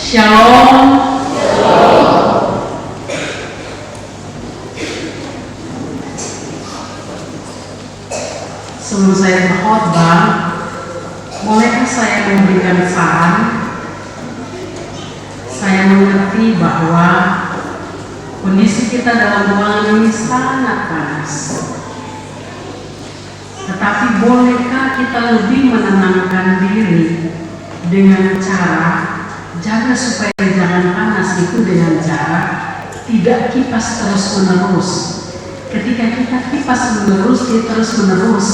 Shalom. Sebelum saya berkhotbah, bolehkah saya memberikan saran? Saya mengerti bahwa kondisi kita dalam ruangan ini sangat panas. Tetapi bolehkah kita lebih menenangkan diri dengan cara jaga supaya jangan panas itu dengan cara tidak kipas terus-menerus. Ketika kita kipas terus-menerus,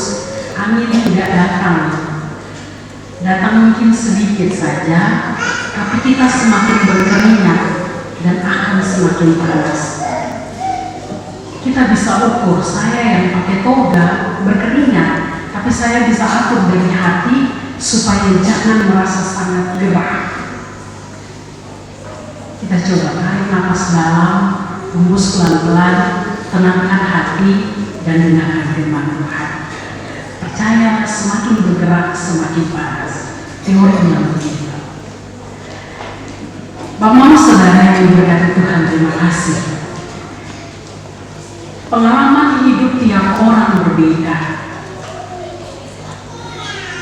angin tidak datang mungkin sedikit saja, tapi kita semakin berkeringat dan akan semakin panas. Kita bisa ukur, saya yang pakai toga berkeringat, tapi saya bisa atur dari hati supaya jangan merasa sangat gerah. Kita coba tarik nafas dalam, hembus pelan-pelan, tenangkan hati dan dengarkan firman Tuhan. Percaya semakin bergerak semakin panas. Teorinya begitu. Bapak saudara yang diberkati Tuhan, terima kasih. Pengalaman hidup tiap orang berbeda.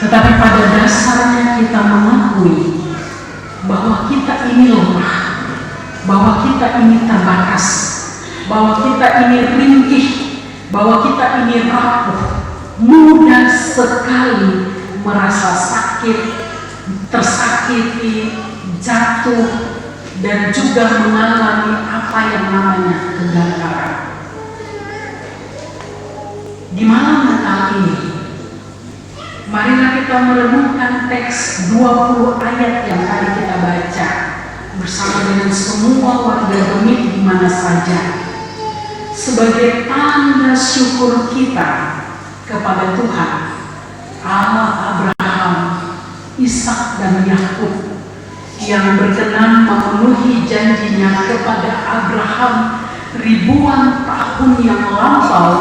Tetapi pada dasarnya kita mengakui bahwa kita ini lemah, bahwa kita ini terbatas, bahwa kita ini ringkih, bahwa kita ini rapuh, mudah sekali merasa sakit, tersakiti, jatuh, dan juga mengalami apa yang namanya kegagalan. Di malam Natal ini, marilah kita merenungkan teks 20 ayat yang tadi kita baca bersama dengan semua warga Gemit di mana saja, sebagai tanda syukur kita kepada Tuhan, Allah Abraham, Ishak dan Yakub, yang berkenan memenuhi janjinya kepada Abraham ribuan tahun yang lampau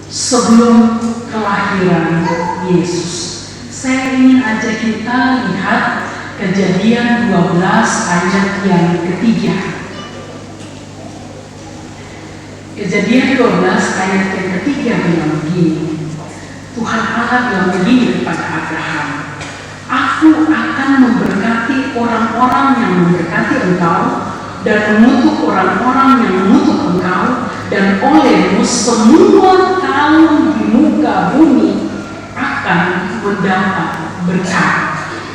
sebelum kelahiran Yesus. Saya ingin ajak kita lihat Kejadian 12 ayat yang ketiga. Kejadian 12 ayat yang ketiga bilang begini, Tuhan Allah bilang begini kepada Abraham, Aku akan memberkati orang-orang yang memberkati engkau dan mengutuk orang-orang yang mengutuk engkau, dan olehmu semua kaum di muka bumi akan mendapat berkat.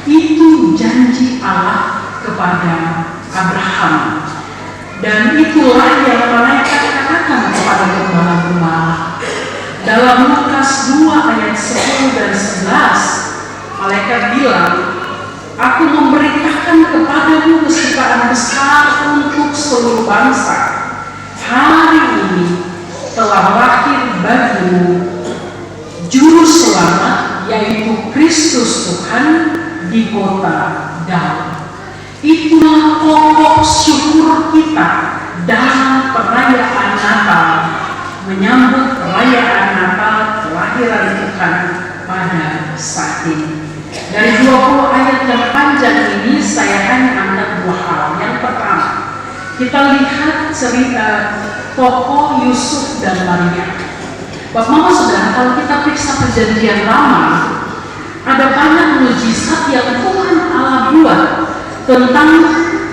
Itu janji Allah kepada Abraham. Dan itulah yang malaikat katakan kepada gembala-gembala. Dalam Lukas 2 ayat 10 dan 11, malaikat bilang, Aku memberitakan kepadamu kesukaan besar untuk seluruh bangsa. Hari ini telah lahir bagimu Juru Selamat, yaitu Kristus Tuhan, di kota Daud. Itulah pokok syukur kita dalam perayaan Natal, menyambut perayaan Natal kelahiran Tuhan pada saat ini. Dari 20 ayat yang panjang ini saya hanya angkat dua hal. Yang pertama, kita lihat cerita tokoh Yusuf dan Maria. Bapak Mama Saudara, kalau kita periksa perjanjian lama, ada banyak mujizat yang Tuhan Allah buat tentang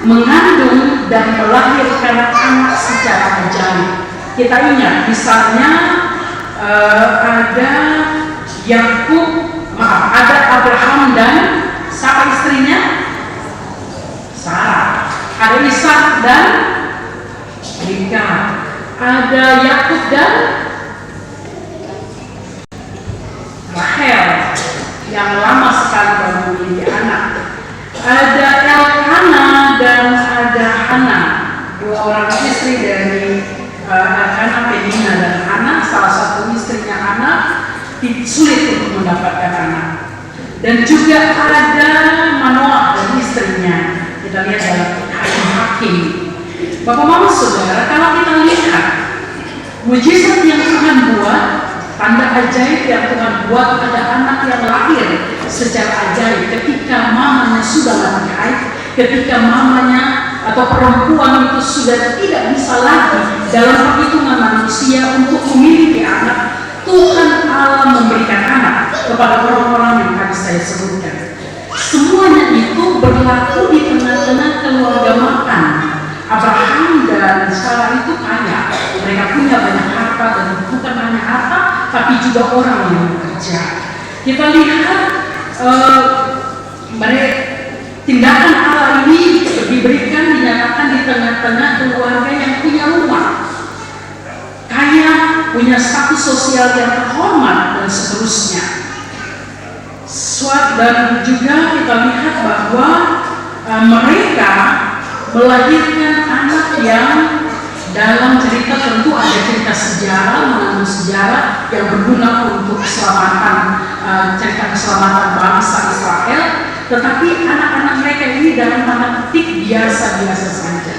mengandung dan melahirkan anak secara ajaib. Kita ingat, misalnya ada ada Abraham dan siapa istrinya? Sarah. Ada Ishak dan Ribka. Ada Yakub dan Rahel yang lama sekali baru memiliki anak. Ada Elkana dan ada Hana, dua orang istri dari Elkana, Penina dan Hana. Salah satu istrinya Hana sulit untuk mendapatkan anak. Dan juga ada Manoah dan istrinya. Kita lihat dalam Hakim. Bapak Mama Saudara, kalau kita lihat mujizat yang Tuhan buat, tanda ajaib yang Tuhan buat, ada anak yang lahir secara ajaib ketika mamanya sudah mati haid, ketika mamanya atau perempuan itu sudah tidak bisa lagi dalam perhitungan manusia untuk memiliki anak, Tuhan Allah memberikan anak kepada orang-orang yang tadi saya sebutkan. Semuanya itu berlaku di tengah-tengah keluarga makan. Abraham dan Sarah itu kaya, mereka punya banyak harta, dan bukan hanya harta, tapi juga orang yang bekerja. Kita lihat tindakan Allah ini diberikan, dinyatakan di tengah-tengah keluarga yang punya rumah, kaya, punya status sosial yang terhormat, dan seterusnya. Dan juga kita lihat bahwa mereka melahirkan anak yang dalam cerita, tentu ada cerita sejarah, mengandung sejarah yang berguna untuk keselamatan, cerita keselamatan bangsa Israel. Tetapi anak-anak mereka ini dalam tanda petik biasa-biasa saja.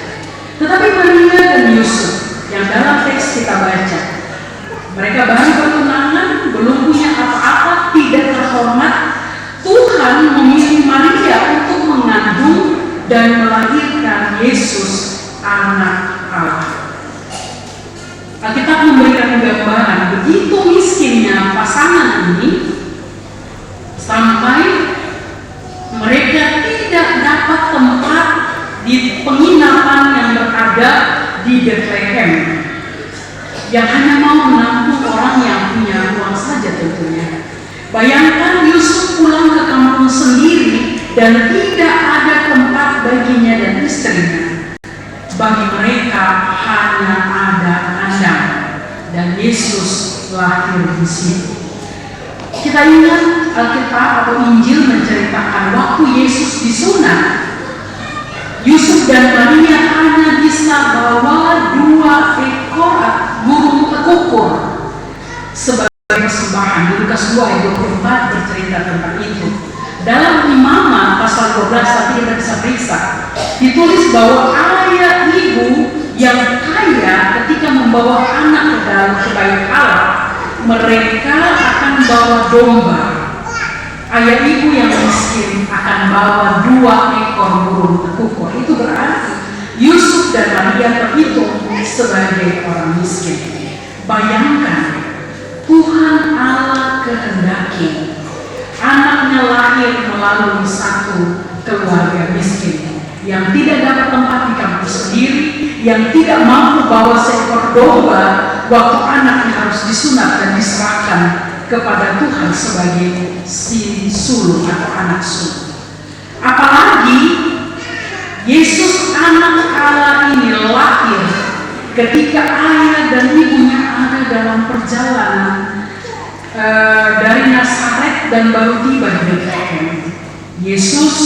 Tetapi Maria dan Yusuf yang dalam teks kita baca, mereka baru bertunangan, belum punya apa-apa, tidak terhormat. Tuhan memilih Maria untuk mengandung dan melahirkan Yesus, anak Allah. Alkitab memberikan gambaran begitu miskinnya pasangan ini sampai mereka tidak dapat tempat di penginapan yang berada di Bethlehem, yang hanya mau menampung orang yang punya uang saja tentunya. Bayangkan Yusuf pulang ke kampung sendiri dan tidak ada tempat baginya dan istrinya. Bagi mereka hanya ada kandang, dan Yesus lahir di situ. Kita ingat Alkitab atau Injil menceritakan waktu Yesus disunat, Yusuf dan Maria hanya bisa bawa 2 ekor burung tekukur sebagai persembahan. Di Lukas 2 ayat 24 bercerita tentang itu. Dalam Imamat pasal 12 tadi kita bisa periksa, ditulis bahwa ayah ibu yang kaya ketika membawa anak ke bait Allah, mereka akan bawa domba. Ayah ibu yang miskin akan bawa 2 ekor burung tekukur. Itu berarti Yusuf dan Maria terhitung sebagai orang miskin. Bayangkan, Tuhan Allah kehendaki anaknya lahir melalui satu keluarga miskin yang tidak dapat tempat di kampung sendiri, yang tidak mampu bawa seekor domba waktu anaknya harus disunat dan diserahkan kepada Tuhan sebagai si sulung atau anak sulung. Apalagi Yesus anak Allah ini lahir ketika ayah dan ibunya ada dalam perjalanan dari Nazaret dan baru tiba di Bethlehem. Yesus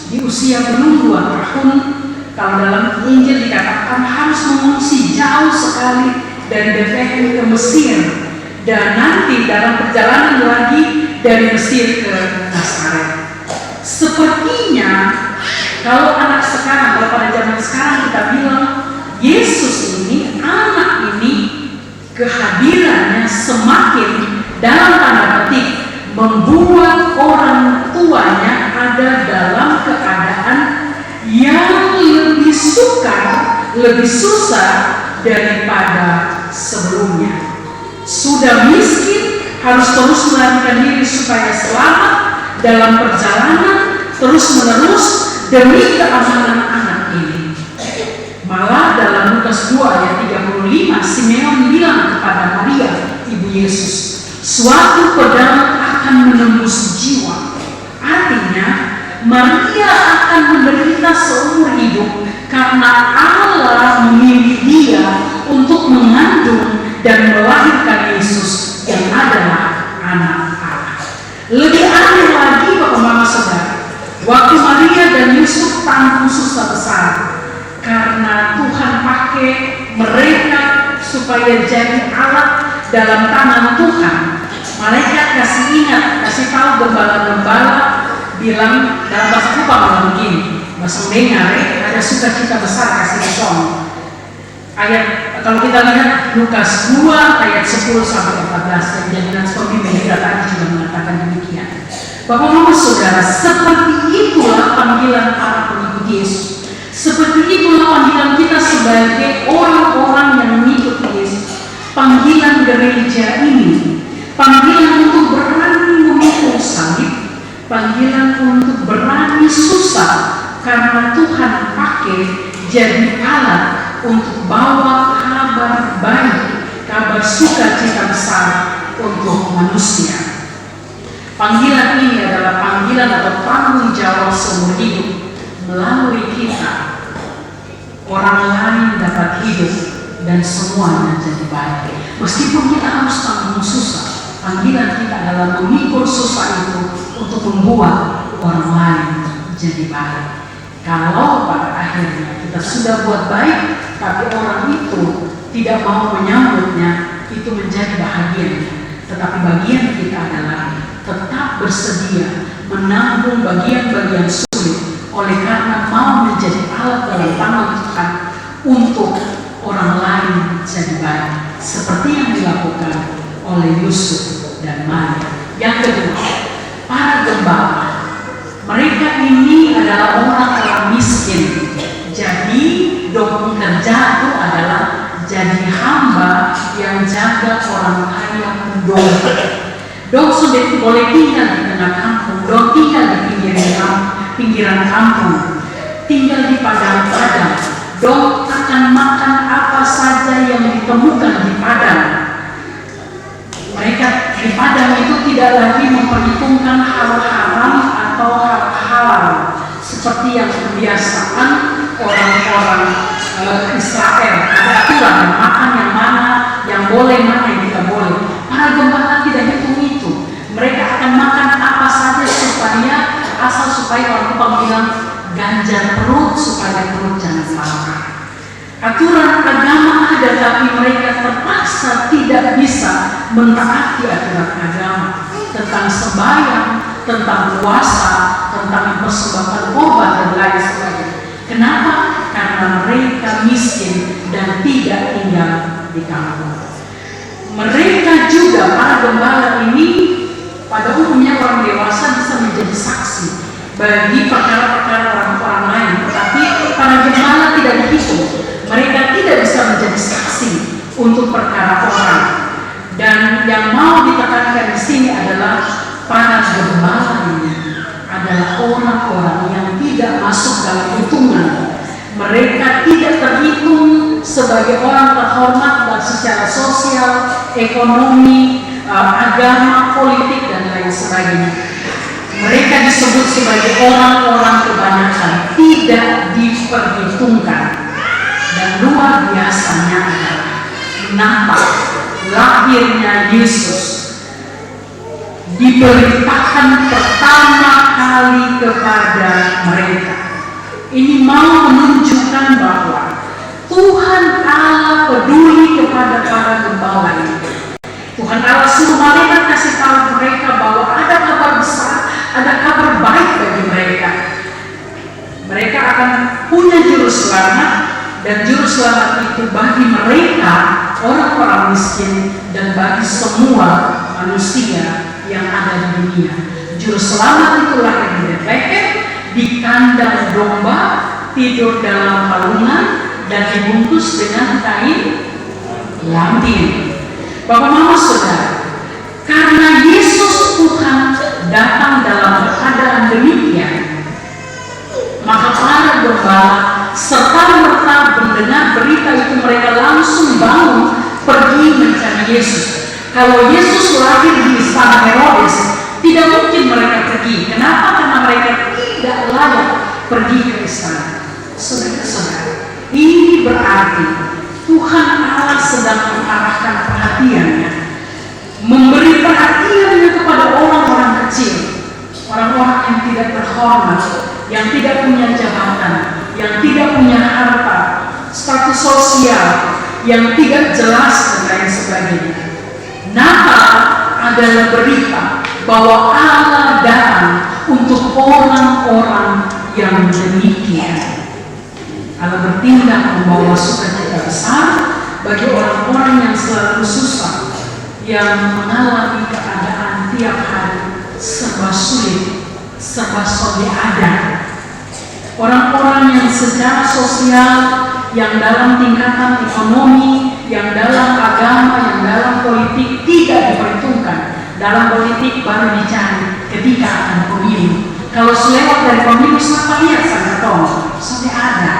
di usia belum 2 tahun, kalau dalam Injil dikatakan harus mengungsi jauh sekali dari Bethlehem ke Mesir, dan nanti dalam perjalanan lagi dari Mesir ke Nazaret. Sepertinya kalau anak sekarang, kalau pada zaman sekarang kita bilang Yesus ini, anak ini, kehadirannya semakin dalam tanda petik membuat orang tuanya ada dalam keadaan yang lebih sukar, lebih susah daripada sebelumnya. Sudah miskin, harus terus melarikan diri supaya selamat dalam perjalanan terus-menerus demi keamanan anak ini. Malah dalam Lukas 2 ayat 35, Simeon bilang kepada Maria, ibu Yesus, suatu pedang akan menembus jiwa. Artinya, Maria akan menderita seumur hidup karena Allah memilih dia untuk mengandung dan melahirkan Yesus yang adalah anak Allah. Lebih aneh lagi Bapak Mama Saudara, waktu Maria dan Yusuf tanggung susah besar karena Tuhan pakai mereka supaya jadi alat dalam tangan Tuhan. Malaikat kasih ingat, kasih tahu gembala-gembala, bilang dalam bahasa Kupa malah begini, bahasa dengar ada sukacita besar kasih song. Ayat kalau kita lihat Lukas 2 ayat 10 sampai 14, Kejadian seperti Media tadi juga mengatakan demikian. Bapak Mama Saudara, seperti itulah panggilan para pengikut Yesus. Seperti itulah panggilan kita sebagai orang-orang yang mengikuti panggilan gereja ini. Panggilan untuk berani memikul salib, panggilan untuk berani susah, karena Tuhan pakai jadi alat untuk bawa kabar baik, kabar sukacita besar untuk manusia. Panggilan ini adalah panggilan atau tanggung jawab seumur hidup. Melalui kita, orang lain dapat hidup dan semuanya jadi baik. Meskipun kita harus tanggung susah, panggilan kita adalah memikul susah itu untuk membuat orang lain jadi baik. Kalau pada akhirnya kita sudah buat baik, tapi orang itu tidak mau menyambutnya, itu menjadi bahagianya. Tetapi bagian kita adalah tetap bersedia menanggung bagian-bagian sulit, oleh karena mau menjadi alat dalam tangan Tuhan untuk orang lain jadi baik, seperti yang dilakukan oleh Yusuf dan Maria. Yang kedua, para gembala. Mereka ini adalah orang-orang miskin. Jadi dong kerja itu adalah jadi hamba yang jaga orang kaya domba. Dong sudah boleh tinggal di tengah kampung, dong tinggal di pinggiran kampung, tinggal di padang-padang. Dong akan makan apa saja yang ditemukan di padang. Mereka di padang itu tidak lagi memperhitungkan hal haram atau hal halal seperti yang kebiasaan orang-orang Israel. Ada aturan makan yang mana, yang boleh, mana yang tidak boleh. Para gembala tidak hitung itu. Mereka akan makan apa saja supaya orang tua bilang ganjar perut supaya perut jangan lapar. Aturan agama ada, tapi mereka terpaksa tidak bisa mentaati aturan agama tentang sembahyang, tentang puasa, tentang persembahkan obat dan lain sebagainya. Kenapa? Karena mereka miskin dan tidak tinggal di kampung. Mereka juga, para gembala ini pada umumnya orang dewasa bisa menjadi saksi bagi perkara-perkara orang lain, tetapi para gembala tidak dihitung. Mereka tidak bisa menjadi saksi untuk perkara orang. Dan yang mau ditekankan di sini adalah para gembala ini adalah orang-orang yang tidak masuk dalam hitungan. Mereka tidak terhitung sebagai orang terhormat dan secara sosial, ekonomi, agama, politik, dan lain sebagainya. Mereka disebut sebagai orang-orang kebanyakan, tidak diperhitungkan. Dan luar biasanya adalah Natal, lahirnya Yesus, diberitakan pertama kali kepada mereka. Ini mau menunjukkan bahwa Tuhan Allah peduli kepada para gembala ini. Tuhan Allah suruh malaikat kasih tahu mereka bahwa ada kabar besar, ada kabar baik bagi mereka. Mereka akan punya juru selamat, dan juru selamat itu bagi mereka orang-orang miskin dan bagi semua manusia yang ada di dunia. Juru selamat itu lahir di Bethlehem, di kandang domba, tidur dalam palungan dan dibungkus dengan kain lamtin. Bapak Mama Saudara, karena Yesus Tuhan datang dalam keadaan demikian, maka para gembala serta merta mendengar berita itu, mereka langsung bangun pergi mencari Yesus. Kalau Yesus lahir di istana Herodes, tidak mungkin mereka pergi. Kenapa? Karena mereka tidak layak pergi ke istana. Saudara-saudara, ini berarti Tuhan Allah sedang mengarahkan perhatiannya, memberi perhatiannya kepada orang-orang kecil, orang-orang yang tidak terhormat, yang tidak punya jabatan, yang tidak punya harta, status sosial yang tidak jelas dan lain sebagainya. Natal adalah berita bahwa Allah datang untuk orang-orang yang demikian. Allah bertindak membawa sukacita besar bagi orang-orang yang selalu susah, yang mengalami keadaan tiap hari serba sulit, serba ada. Orang-orang yang secara sosial, yang dalam tingkatan ekonomi, yang dalam agama, yang dalam politik tidak diperhitungkan. Dalam politik baru dicari ketika akan pemilu. Kalau selewat dari pemilu, siapa lihat sangat sampai ada.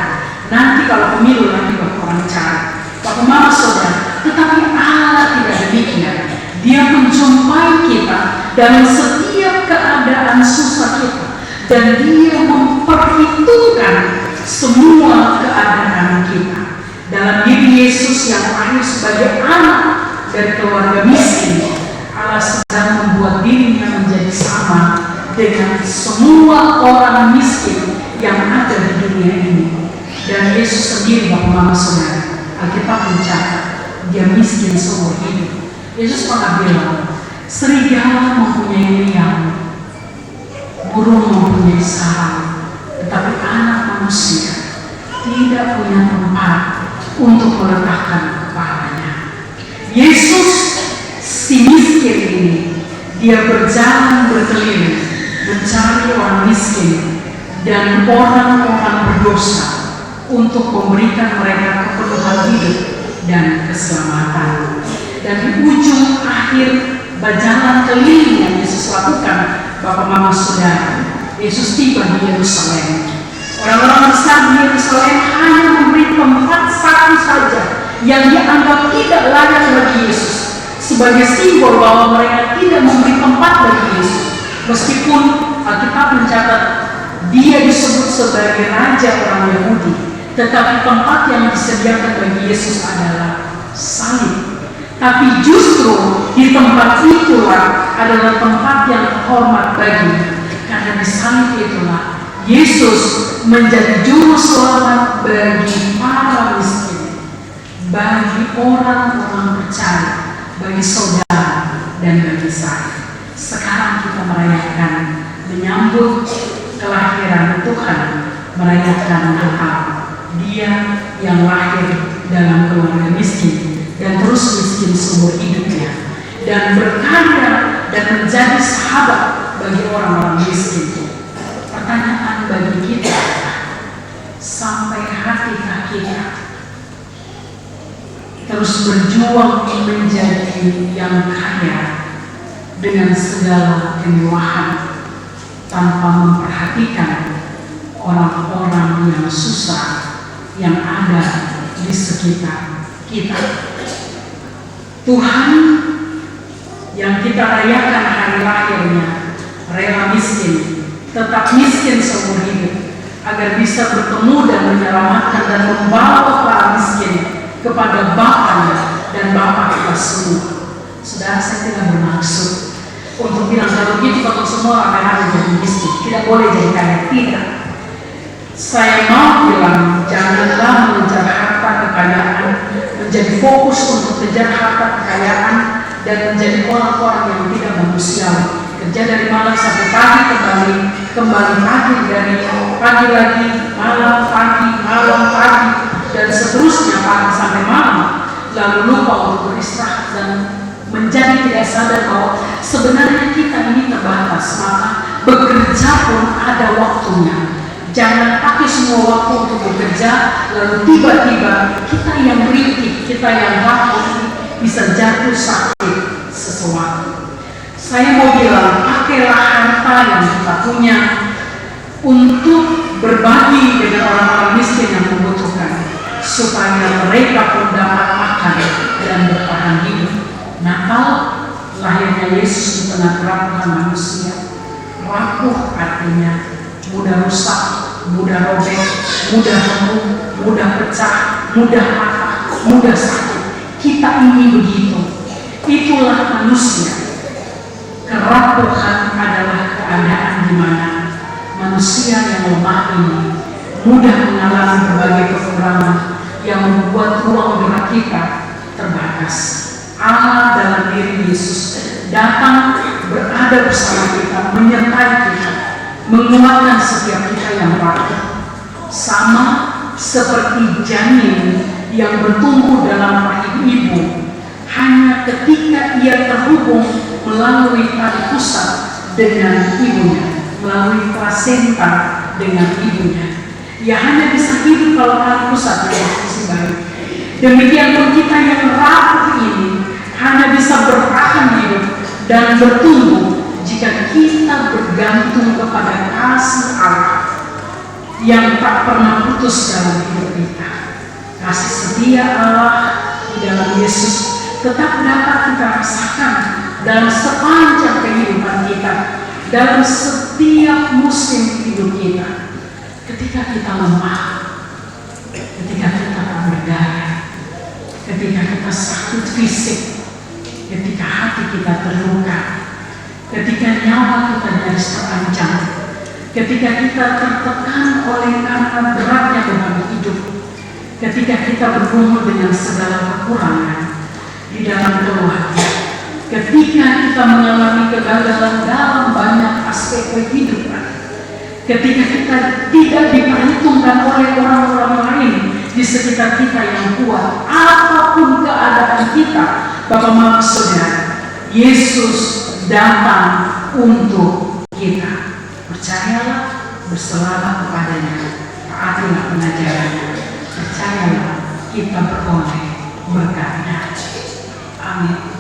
Nanti kalau pemilu nanti orang cari. Bapak Mama Saudara, tetapi Allah tidak demikian. Dia menjumpai kita dalam setiap keadaan susah kita, dan Dia memperhitungkan semua keadaan kita. Dalam diri Yesus yang lahir sebagai anak dari keluarga miskin, Allah sedang membuat dirinya menjadi sama dengan semua orang miskin yang ada di dunia ini. Dan Yesus sendiri, Bapak Mama Saudara, Alkitab mencatat Dia miskin seumur hidup. Yesus pernah bilang, serigala mempunyai liang, burung mempunyai sarang, tetapi anak manusia tidak punya tempat untuk meletakkan kepalanya. Yesus si miskin ini, Dia berjalan berkeliling mencari orang miskin dan orang-orang berdosa untuk memberikan mereka keperluan hidup dan keselamatan. Dan di ujung akhir berjalan keliling yang Yesus lakukan, Bapak Mama Saudara, Yesus tiba di Yerusalem. Orang-orang besar di Yerusalem hanya memberi tempat satu saja yang dianggap tidak layak bagi Yesus, sebagai simbol bahwa mereka tidak memberi tempat bagi Yesus. Meskipun Alkitab mencatat Dia disebut sebagai Raja orang Yahudi, tetapi tempat yang disediakan bagi Yesus adalah salib. Tapi justru di tempat itulah adalah tempat yang terhormat baginya, karena di salib itulah Yesus menjadi juru selamat bagi para miskin, bagi orang-orang percaya, bagi saudara dan bagi saya. Sekarang kita merayakan, menyambut kelahiran Tuhan, merayakan Natal. Dia yang lahir dalam keluarga miskin dan terus miskin seumur hidupnya, dan berkarya dan menjadi sahabat bagi orang-orang miskin. Pertanyaan bagi kita, sampai hatikah kita terus berjuang menjadi yang kaya dengan segala kemewahan tanpa memperhatikan orang-orang yang susah yang ada di sekitar kita? Tuhan yang kita rayakan hari lahirnya rela miskin, tetap miskin seumur hidup, agar bisa bertemu dan menyelamatkan dan membawa para miskin kepada Bapaknya dan Bapa kita semua. Saudara, saya tidak bermaksud untuk bilang kalau gitu kalau semua akan harus jadi miskin, tidak boleh jadi kaya, tidak. Saya mau bilang, janganlah mengejar harta kekayaan, menjadi fokus untuk kejar harta kekayaan, dan menjadi orang-orang yang tidak manusiawi. Kerja dari malam sampai pagi, kembali pagi, dari pagi lagi, malam pagi, dan seterusnya pagi sampai malam. Lalu lupa untuk beristirahat dan menjadi tidak sadar bahwa sebenarnya kita ini terbatas, maka bekerja pun ada waktunya. Jangan pakai semua waktu untuk bekerja, lalu tiba-tiba kita yang berhenti, kita yang takut bisa jatuh sakit sesuatu. Saya mau bilang, pakailah harta yang kita punya untuk berbagi dengan orang-orang miskin yang membutuhkan, supaya mereka pun dapat makan dan bertahan hidup. Natal, lahirnya Yesus di tengah-tengah manusia. Rapuh artinya mudah rusak, mudah robek, mudah remuk, mudah pecah, mudah patah, mudah sakit. Kita ini begitu. Itulah manusia. Kerapuhan adalah keadaan di mana manusia yang lemah ini mudah mengalami berbagai kekurangan yang membuat ruang gerak kita terbatas. Allah dalam diri Yesus datang berada bersama kita, menyertai kita, menguatkan setiap kita yang rapuh, sama seperti janin yang bertumbuh dalam rahim ibu. Hanya ketika ia terhubung melalui tali pusat dengan ibunya, melalui plasenta dengan ibunya, Ia hanya bisa hidup kalau hati pusat dalam posisi baik. Demikian pun kita yang rapuh ini hanya bisa bertahan hidup dan bertumbuh jika kita bergantung kepada kasih Allah yang tak pernah putus dalam hidup kita. Kasih setia Allah di dalam Yesus tetap dapat kita rasakan dalam sepanjang kehidupan kita, dalam setiap musim hidup kita. Ketika kita lemah, ketika kita tak berdaya, ketika kita sakit fisik, ketika hati kita terluka, ketika nyawa kita nyaris terancam, ketika kita tertekan oleh karena beratnya beban hidup, ketika kita bergumul dengan segala kekurangan di dalam keluarga, ketika kita mengalami kegagalan dalam banyak aspek kehidupan, ketika kita tidak diperhitungkan oleh orang-orang lain di sekitar kita yang kuat, apapun keadaan kita, Bapak Mama Saudara, Yesus datang untuk kita. Percayalah, berselawat kepadanya, taatilah pengajarannya. Percayalah, kita beroleh berkat. Amin.